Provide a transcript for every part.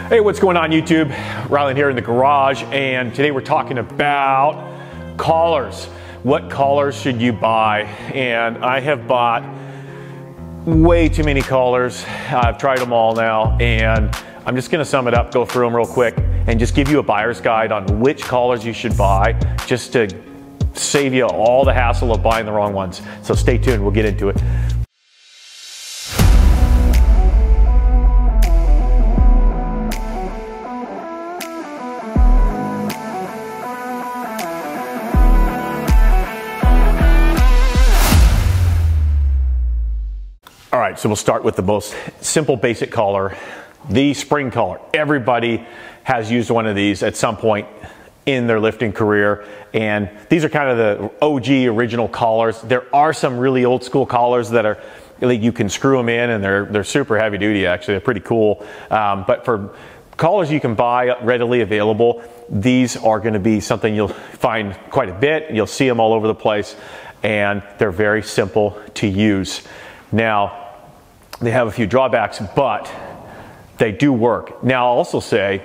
Hey, what's going on YouTube? Rylan here in the garage, and today we're talking about collars. What collars should you buy? And I have bought way too many collars. I've tried them all now, and I'm just gonna sum it up, go through them real quick, and just give you a buyer's guide on which collars you should buy, just to save you all the hassle of buying the wrong ones. So stay tuned, we'll get into it. All right, so we'll start with the most simple basic collar, the spring collar. Everybody has used one of these at some point in their lifting career, and these are kind of the OG original collars. There are some really old school collars that are, you can screw them in, and they're super heavy duty actually, they're pretty cool. But for collars you can buy readily available, these are gonna be something you'll find quite a bit. You'll see them all over the place, and they're very simple to use. Now, they have a few drawbacks, but they do work. Now, I'll also say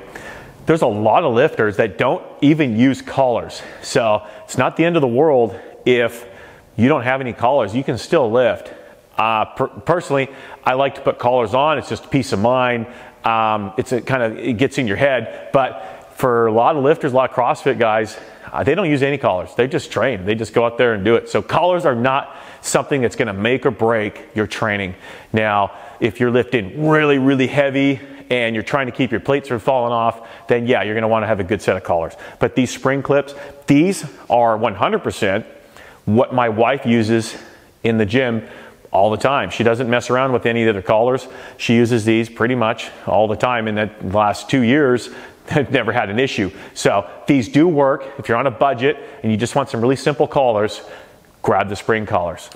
there's a lot of lifters that don't even use collars. So it's not the end of the world if you don't have any collars. You can still lift. Personally, I like to put collars on. It's just peace of mind. It gets in your head. But for a lot of lifters, a lot of CrossFit guys, they don't use any collars. They just train. They just go out there and do it. So collars are not something that's gonna make or break your training. Now, if you're lifting really, really heavy and you're trying to keep your plates from falling off, then yeah, you're gonna wanna have a good set of collars. But these spring clips, these are 100% what my wife uses in the gym all the time. She doesn't mess around with any other collars. She uses these pretty much all the time. In the last 2 years, I've never had an issue. So these do work. If you're on a budget and you just want some really simple collars, grab the spring collars.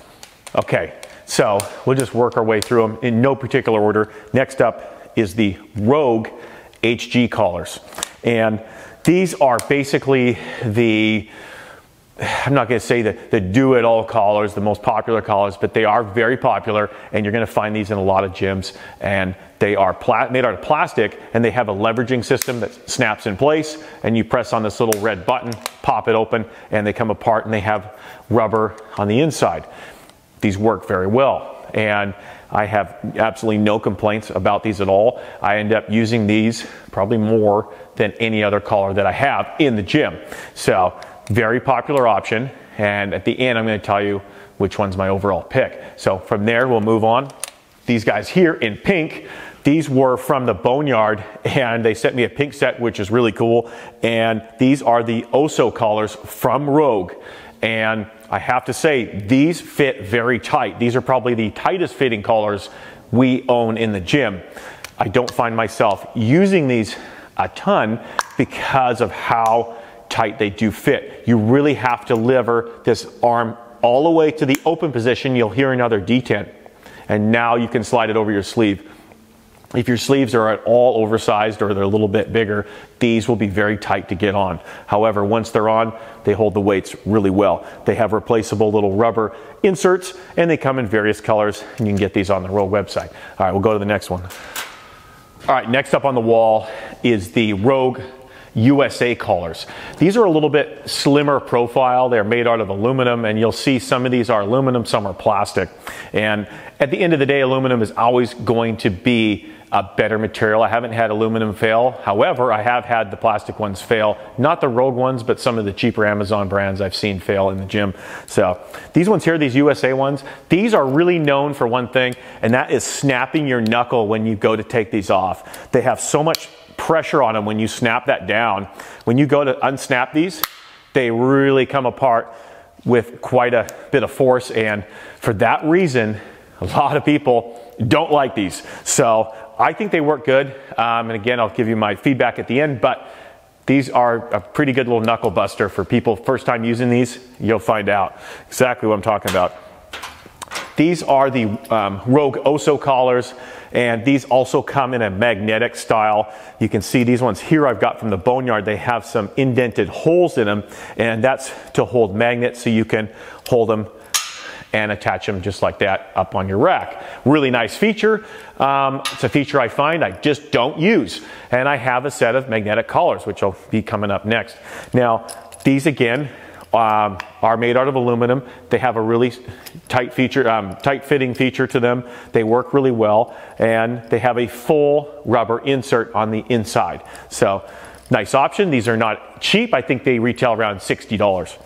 Okay, so we'll just work our way through them in no particular order. Next up is the Rogue HG collars. And these are basically the, I'm not going to say the do-it-all collars, the most popular collars, but they are very popular, and you're going to find these in a lot of gyms. And they are made out of plastic, and they have a leveraging system that snaps in place, and you press on this little red button, pop it open, and they come apart, and they have rubber on the inside. These work very well, and I have absolutely no complaints about these at all. I end up using these probably more than any other collar that I have in the gym. So very popular option, and at the end I'm going to tell you which one's my overall pick. So from there we'll move on. These guys here in pink, these were from the Boneyard, and they sent me a pink set, which is really cool. And these are the Oso collars from Rogue, and I have to say these fit very tight. These are probably the tightest fitting collars we own in the gym. I don't find myself using these a ton because of how tight they do fit. You really have to lever this arm all the way to the open position. You'll hear another detent, and now you can slide it over your sleeve. If your sleeves are at all oversized or they're a little bit bigger, these will be very tight to get on. However, once they're on, they hold the weights really well. They have replaceable little rubber inserts, and they come in various colors, and you can get these on the Rogue website. All right, we'll go to the next one. All right, next up on the wall is the Rogue USA collars. These are a little bit slimmer profile. They're made out of aluminum, and you'll see some of these are aluminum, some are plastic. And at the end of the day, aluminum is always going to be a better material. I haven't had aluminum fail. However, I have had the plastic ones fail. Not the Rogue ones, but some of the cheaper Amazon brands I've seen fail in the gym. So these ones here, these USA ones, these are really known for one thing, and that is snapping your knuckle when you go to take these off. They have so much pressure on them when you snap that down. When you go to unsnap these, they really come apart with quite a bit of force, and for that reason, a lot of people don't like these. So I think they work good, and again, I'll give you my feedback at the end, but these are a pretty good little knuckle buster for people first time using these. You'll find out exactly what I'm talking about. These are the Rogue Oso collars, and these also come in a magnetic style. You can see these ones here I've got from the Boneyard. They have some indented holes in them, and that's to hold magnets so you can hold them and attach them just like that up on your rack. Really nice feature. It's a feature I find I just don't use. And I have a set of magnetic collars, which will be coming up next. Now, these again are made out of aluminum. They have a really tight fitting feature to them. They work really well, and they have a full rubber insert on the inside. So, nice option. These are not cheap. I think they retail around $60.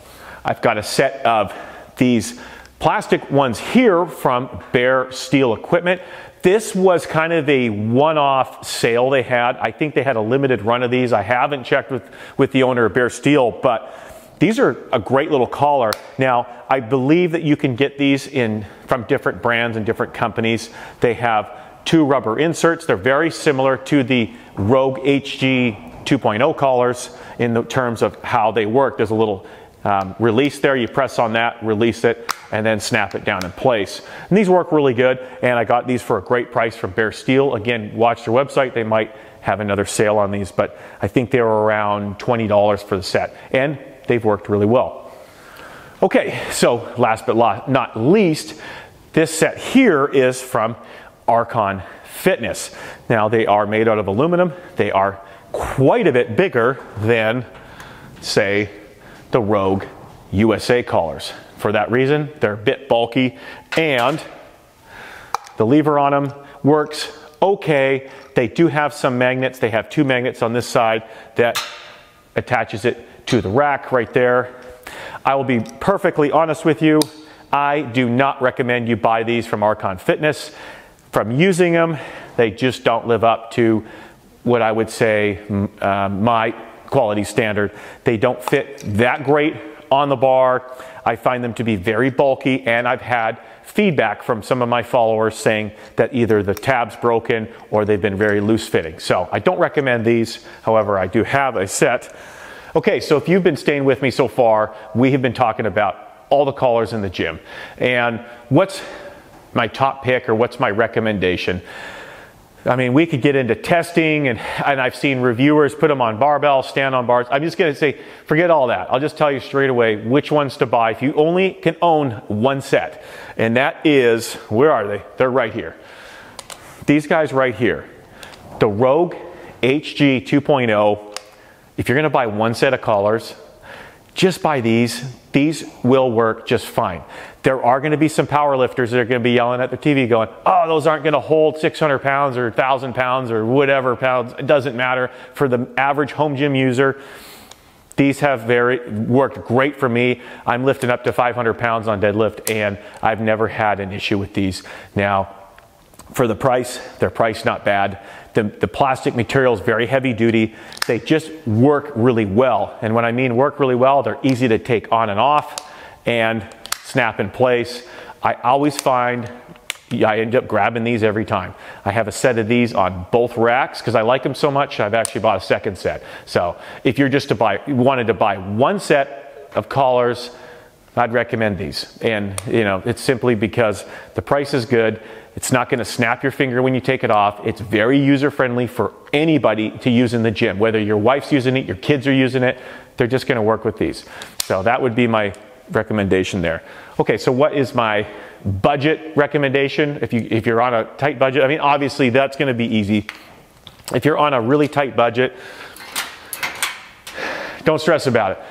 I've got a set of these plastic ones here from Bare Steel Equipment. This was kind of a one-off sale they had. I think they had a limited run of these. I haven't checked with the owner of Bare Steel, but these are a great little collar. Now, I believe that you can get these from different brands and different companies. They have 2 rubber inserts. They're very similar to the Rogue HG 2.0 collars in the terms of how they work. There's a little release there. You press on that, release it, and then snap it down in place. And these work really good, and I got these for a great price from Bare Steel. Again, watch their website. They might have another sale on these, but I think they were around $20 for the set, and they've worked really well. Okay, so last but not least, this set here is from Archon Fitness. Now, they are made out of aluminum. They are quite a bit bigger than, say, the Rogue USA collars. For that reason, they're a bit bulky, and the lever on them works okay. They do have some magnets. They have 2 magnets on this side that attaches it to the rack right there. I will be perfectly honest with you. I do not recommend you buy these from Archon Fitness. From using them, they just don't live up to what I would say my quality standard. They don't fit that great on the bar. I find them to be very bulky, and I've had feedback from some of my followers saying that either the tab's broken or they've been very loose fitting. So I don't recommend these. However, I do have a set. Okay, so if you've been staying with me so far, we have been talking about all the collars in the gym. And what's my top pick, or what's my recommendation? I mean, we could get into testing, and I've seen reviewers put them on barbells, stand on bars. I'm just going to say, forget all that. I'll just tell you straight away which ones to buy if you only can own one set. And that is, where are they? They're right here. These guys right here. The Rogue HG 2.0. If you're going to buy one set of collars, just buy these. These will work just fine. There are going to be some power lifters that are going to be yelling at the TV going, oh, those aren't going to hold 600 pounds or 1,000 pounds or whatever pounds. It doesn't matter. For the average home gym user, these have worked great for me. I'm lifting up to 500 pounds on deadlift, and I've never had an issue with these. Now, for the price, they're priced not bad. The plastic material is very heavy duty. They just work really well. And when I mean work really well, they're easy to take on and off and snap in place. I always find I end up grabbing these every time. I have a set of these on both racks because I like them so much. I've actually bought a second set. So if you're just wanted to buy one set of collars, I'd recommend these. And you know, it's simply because the price is good. It's not going to snap your finger when you take it off. It's very user-friendly for anybody to use in the gym. Whether your wife's using it, your kids are using it, they're just going to work with these. So that would be my recommendation there. Okay, so what is my budget recommendation? If you're on a tight budget, I mean, obviously that's going to be easy. If you're on a really tight budget, don't stress about it.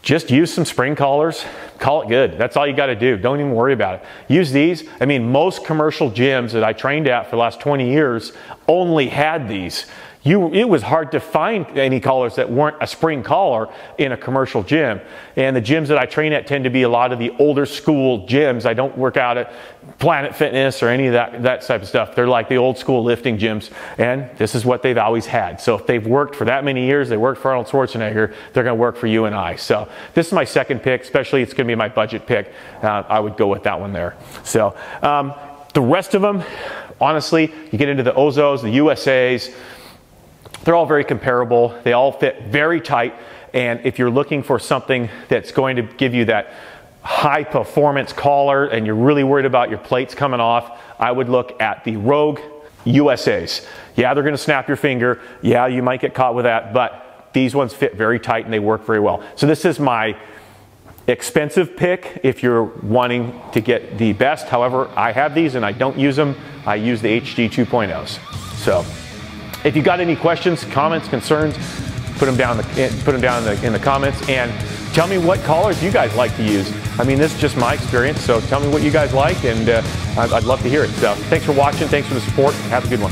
Just use some spring collars, call it good. That's all you got to do. Don't even worry about it. Use these. I mean, most commercial gyms that I trained at for the last 20 years only had these. It was hard to find any collars that weren't a spring collar in a commercial gym. And the gyms that I train at tend to be a lot of the older school gyms. I don't work out at Planet Fitness or any of that type of stuff. They're like the old school lifting gyms. And this is what they've always had. So if they've worked for that many years, they worked for Arnold Schwarzenegger, they're going to work for you and I. So this is my second pick, especially it's going to be my budget pick. I would go with that one there. So the rest of them, honestly, you get into the Ozos, the USAs, they're all very comparable. They all fit very tight. And if you're looking for something that's going to give you that high performance collar and you're really worried about your plates coming off, I would look at the Rogue USAs. Yeah, they're going to snap your finger. Yeah, you might get caught with that, but these ones fit very tight and they work very well. So this is my expensive pick if you're wanting to get the best. However, I have these and I don't use them. I use the HG 2.0s. So if you got any questions, comments, concerns, put them down in the comments, and tell me what collars you guys like to use. I mean, this is just my experience, so tell me what you guys like, and I'd love to hear it. So thanks for watching. Thanks for the support. Have a good one.